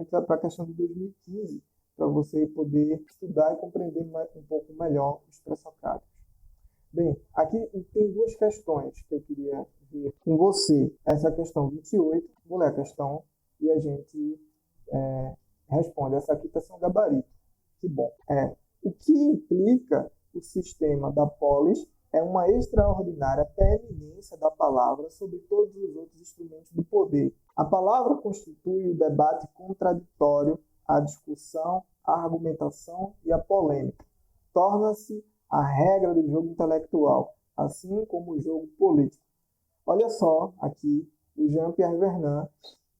entra para a questão de 2015, para você poder estudar e compreender um pouco melhor os pré-socráticos. Bem, aqui tem duas questões que eu queria ver com você. Essa questão 28, vou ler a questão e a gente responde. Essa aqui está sem gabarito. Que bom. O que implica o sistema da polis é uma extraordinária preeminência da palavra sobre todos os outros instrumentos do poder. A palavra constitui o debate contraditório, a discussão, a argumentação e a polêmica. Torna-se a regra do jogo intelectual, assim como o jogo político. Olha só aqui o Jean-Pierre Vernant,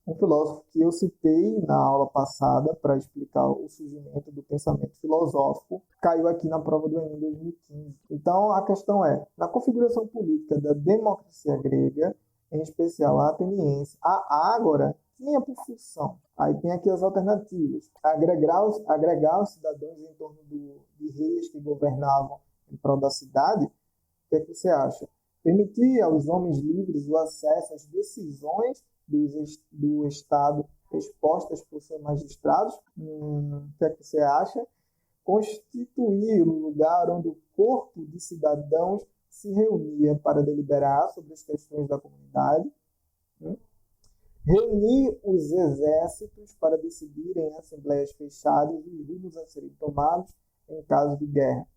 um filósofo que eu citei na aula passada para explicar o surgimento do pensamento filosófico, caiu aqui na prova do Enem 2015. Então, a questão é, na configuração política da democracia grega, em especial a ateniense, a ágora tinha por função, aí tem aqui as alternativas, agregar os cidadãos em torno de reis que governavam em prol da cidade. O que é que você acha? Permitir aos homens livres o acesso às decisões do Estado expostas por seus magistrados. O que é que você acha? Constituir o lugar onde o corpo de cidadãos se reunia para deliberar sobre as questões da comunidade. Reunir os exércitos para decidir em assembleias fechadas os rumos a serem tomados em caso de guerra.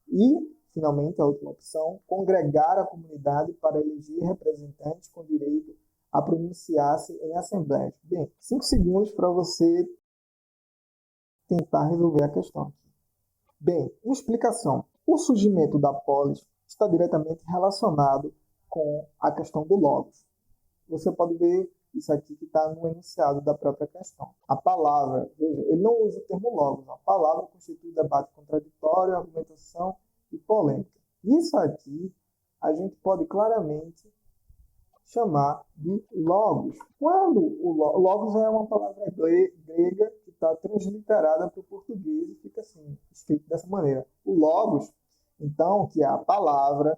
E, finalmente, a última opção, congregar a comunidade para eleger representantes com direito a pronunciar-se em assembleias. Bem, 5 segundos para você tentar resolver a questão aqui. Bem, uma explicação. O surgimento da polis está diretamente relacionado com a questão do logos. Você pode ver isso aqui que está no enunciado da própria questão. A palavra, veja, ele não usa o termo logos. A palavra constitui debate contraditório, argumentação e polêmica. Isso aqui a gente pode claramente chamar de logos. Quando o logos é uma palavra grega que está transliterada para o português e fica assim, escrito dessa maneira. O logos, então, que é a palavra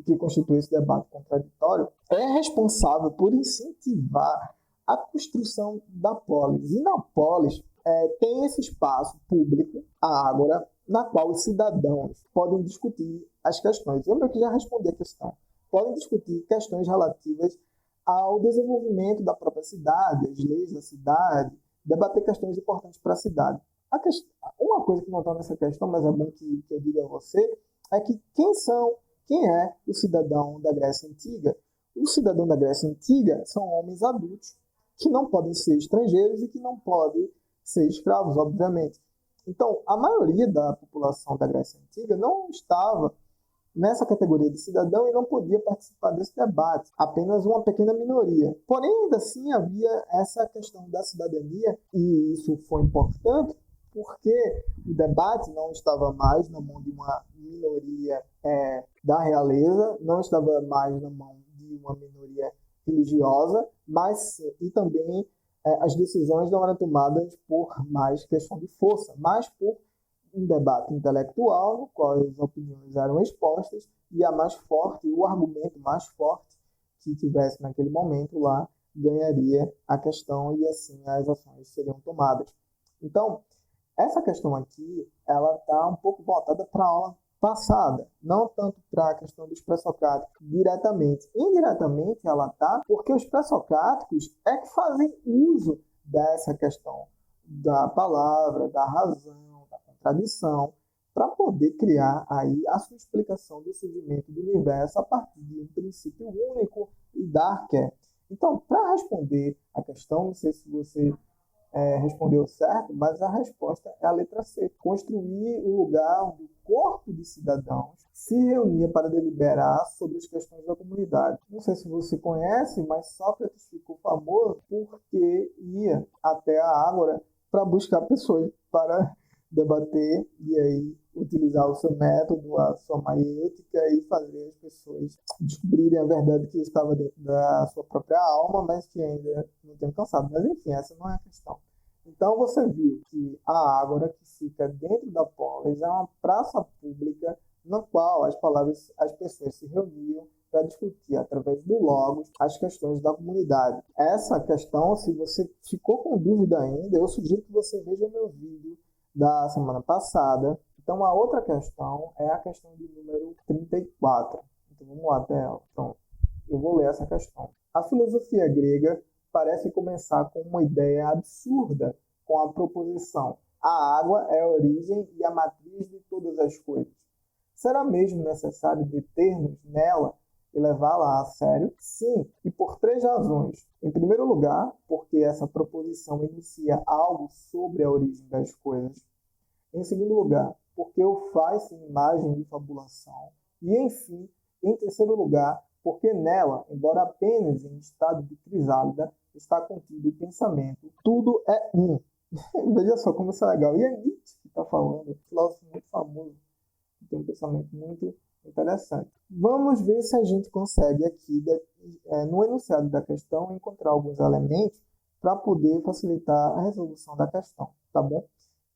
que constitui esse debate contraditório, é responsável por incentivar a construção da polis. E na polis tem esse espaço público, a ágora, na qual os cidadãos podem discutir as questões. Lembra que já respondi a questão. Podem discutir questões relativas ao desenvolvimento da própria cidade, as leis da cidade, debater questões importantes para a cidade. Uma coisa que não está nessa questão, mas é bom que eu diga a você, é que quem é o cidadão da Grécia Antiga? O cidadão da Grécia Antiga são homens adultos que não podem ser estrangeiros e que não podem ser escravos, obviamente. Então, a maioria da população da Grécia Antiga não estava nessa categoria de cidadão e não podia participar desse debate, apenas uma pequena minoria. Porém, ainda assim, havia essa questão da cidadania, e isso foi importante porque o debate não estava mais na mão de uma minoria da realeza, não estava mais na mão de uma minoria religiosa, e também as decisões não eram tomadas por mais questão de força, mas por um debate intelectual, no qual as opiniões eram expostas, e a mais forte, o argumento mais forte que tivesse naquele momento lá, ganharia a questão e assim as ações seriam tomadas. Então, essa questão aqui, ela está um pouco voltada para a aula passada, não tanto para a questão dos pré-socráticos diretamente. Indiretamente ela está porque os pré-socráticos é que fazem uso dessa questão da palavra, da razão, da contradição, para poder criar aí a sua explicação do surgimento do universo a partir de um princípio único e da arqué. Então, para responder a questão, não sei se você respondeu certo, mas a resposta é a letra C. Construir um lugar onde o corpo de cidadãos se reunia para deliberar sobre as questões da comunidade. Não sei se você conhece, mas Sócrates ficou famoso porque ia até a ágora para buscar pessoas para debater e aí utilizar o seu método, a sua maiêutica e fazer as pessoas descobrirem a verdade que estava dentro da sua própria alma, mas que ainda não tinham cansado. Mas enfim, essa não é a questão. Então você viu que a ágora que fica dentro da polis é uma praça pública na qual as pessoas se reuniam para discutir, através do Logos, as questões da comunidade. Essa questão, se você ficou com dúvida ainda, eu sugiro que você veja o meu vídeo da semana passada. Então, a outra questão é a questão de número 34. Então, vamos lá até ela. Pronto. Eu vou ler essa questão. A filosofia grega parece começar com uma ideia absurda, com a proposição: a água é a origem e a matriz de todas as coisas. Será mesmo necessário deter-nos nela e levá-la a sério? Sim, e por 3 razões. Em primeiro lugar, porque essa proposição inicia algo sobre a origem das coisas. Em segundo lugar, porque o faz sem imagem de fabulação. E, enfim, em terceiro lugar, porque nela, embora apenas em estado de crisálida, está contido o pensamento: tudo é um. Veja só como isso é legal. E é Nietzsche que está falando, um filósofo muito famoso, que tem um pensamento muito interessante. Vamos ver se a gente consegue aqui, no enunciado da questão, encontrar alguns elementos para poder facilitar a resolução da questão, tá bom?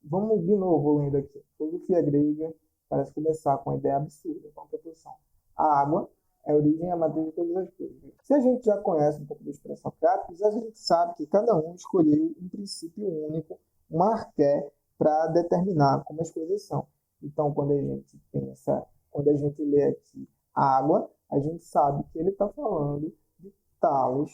Vamos de novo lendo aqui. Filosofia grega parece começar com a ideia absurda, com a proposição: a água é a origem e a matriz de todas as coisas. Se a gente já conhece um pouco dos pré-socráticos, a gente sabe que cada um escolheu um princípio único, um arqué, para determinar como as coisas são. Então, quando a gente lê aqui água, a gente sabe que ele está falando de Tales,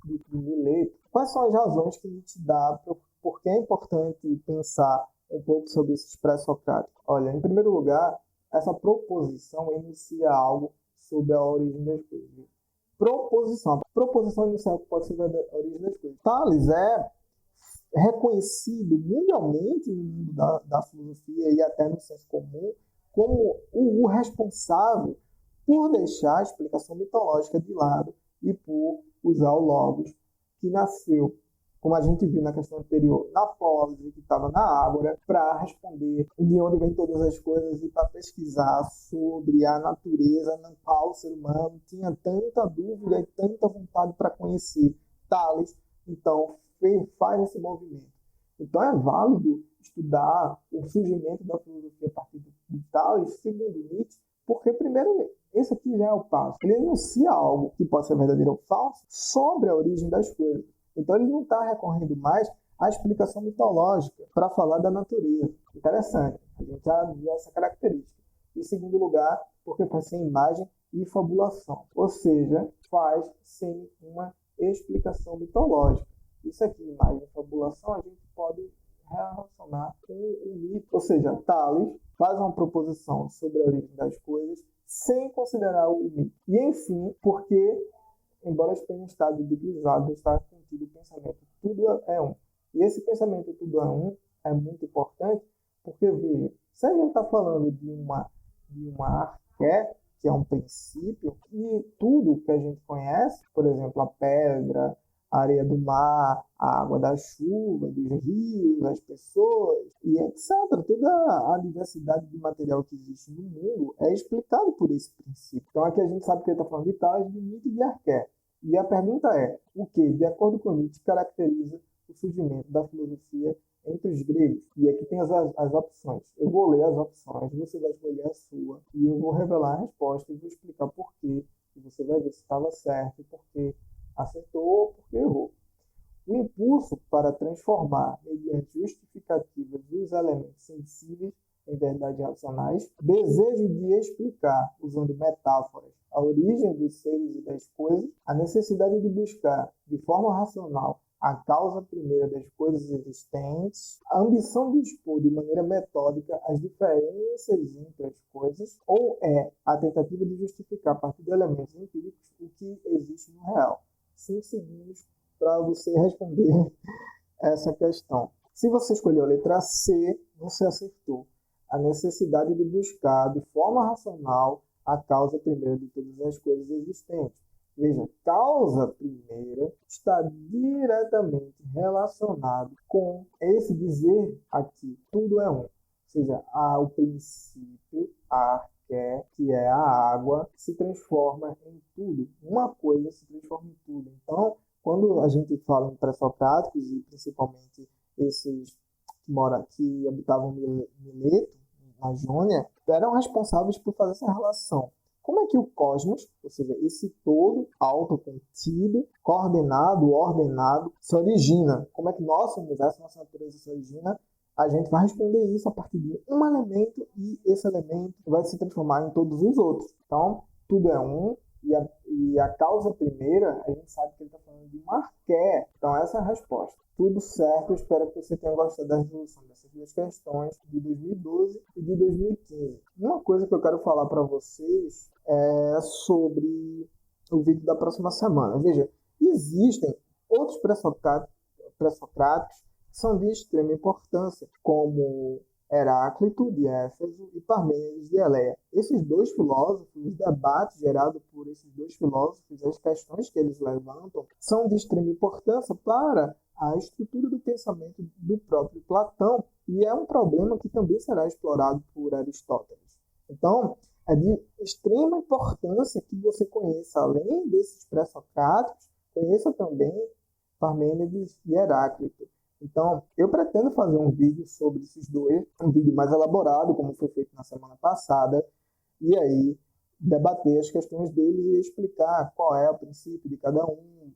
de Mileto. Quais são as razões que ele te dá por que é importante pensar um pouco sobre esses pré-socráticos? Olha, em primeiro lugar, essa proposição inicia algo sobre a origem das coisas. A proposição inicial que pode ser a origem das coisas. Tales é reconhecido mundialmente no mundo da filosofia e até no senso comum como o responsável por deixar a explicação mitológica de lado e por usar o Logos, que nasceu, como a gente viu na questão anterior, na Polise, que estava na Ágora, para responder de onde vêm todas as coisas e para pesquisar sobre a natureza na qual o ser humano tinha tanta dúvida e tanta vontade para conhecer. Tales, então, faz esse movimento. Então, é válido estudar o surgimento da filosofia a partir de Tales, segundo Nietzsche, porque, primeiro, esse aqui já é o passo. Ele enuncia algo que pode ser verdadeiro ou falso sobre a origem das coisas. Então, ele não está recorrendo mais à explicação mitológica para falar da natureza. Interessante. A gente já viu essa característica. Em segundo lugar, porque faz sem imagem e fabulação. Ou seja, faz sem uma explicação mitológica. Isso aqui, imagem e fabulação, a gente pode relacionar com o mito. Ou seja, Tales faz uma proposição sobre a origem das coisas sem considerar o mito. E, enfim, porque, embora esteja em estado de grisado, está contido o pensamento tudo é um. E esse pensamento tudo é um é muito importante, porque, veja, se a gente está falando de uma arqué, que é um princípio, e tudo que a gente conhece, por exemplo, a pedra, a areia do mar, a água da chuva, dos rios, as pessoas, e etc. Toda a diversidade de material que existe no mundo é explicado por esse princípio. Então, aqui a gente sabe que ele está falando de Tales, de mito e de arqué. E a pergunta é: o que, de acordo com Nietzsche, caracteriza o surgimento da filosofia entre os gregos? E aqui tem as opções. Eu vou ler as opções, você vai escolher a sua, e eu vou revelar a resposta e vou explicar por quê. E você vai ver se estava certo e por quê acertou ou porque errou. O impulso para transformar, mediante justificativas, os elementos sensíveis em verdades racionais, desejo de explicar, usando metáforas, a origem dos seres e das coisas, a necessidade de buscar, de forma racional, a causa primeira das coisas existentes, a ambição de expor de maneira metódica as diferenças entre as coisas, ou é a tentativa de justificar, a partir de elementos empíricos, o que existe no real. 5 segundos para você responder essa questão. Se você escolheu a letra C, você acertou. A necessidade de buscar de forma racional a causa primeira de todas as coisas existentes. Veja, causa primeira está diretamente relacionado com esse dizer aqui, tudo é um. Ou seja, o princípio, a arqué, que é a água, se transforma em tudo. Uma coisa se transforma em tudo. Então, quando a gente fala em pré-socráticos, e principalmente esses que habitavam Mileto, na Jônia, eram responsáveis por fazer essa relação. como é que o cosmos, ou seja, esse todo autocontido, coordenado, ordenado, se origina? Como é que nosso universo, nossa natureza se origina? A gente vai responder isso a partir de um elemento e esse elemento vai se transformar em todos os outros. Então, tudo é um e a causa primeira, a gente sabe que ele está falando de um arqué. Então, essa é a resposta. Tudo certo, eu espero que você tenha gostado da resolução dessas duas questões de 2012 e de 2015. Uma coisa que eu quero falar para vocês é sobre o vídeo da próxima semana. Veja, existem outros pré-socráticos que são de extrema importância, como Heráclito, de Éfeso, e Parmênides, de Eleia. Esses dois filósofos, os debates gerados por esses dois filósofos, as questões que eles levantam, são de extrema importância para a estrutura do pensamento do próprio Platão, e é um problema que também será explorado por Aristóteles. Então, é de extrema importância que você conheça, além desses pré-socráticos, conheça também Parmênides e Heráclito. Então, eu pretendo fazer um vídeo sobre esses dois, um vídeo mais elaborado, como foi feito na semana passada, e aí debater as questões deles e explicar qual é o princípio de cada um,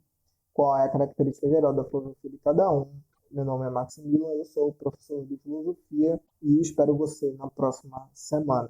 qual é a característica geral da filosofia de cada um. Meu nome é Maximiliano, eu sou professor de filosofia e espero você na próxima semana.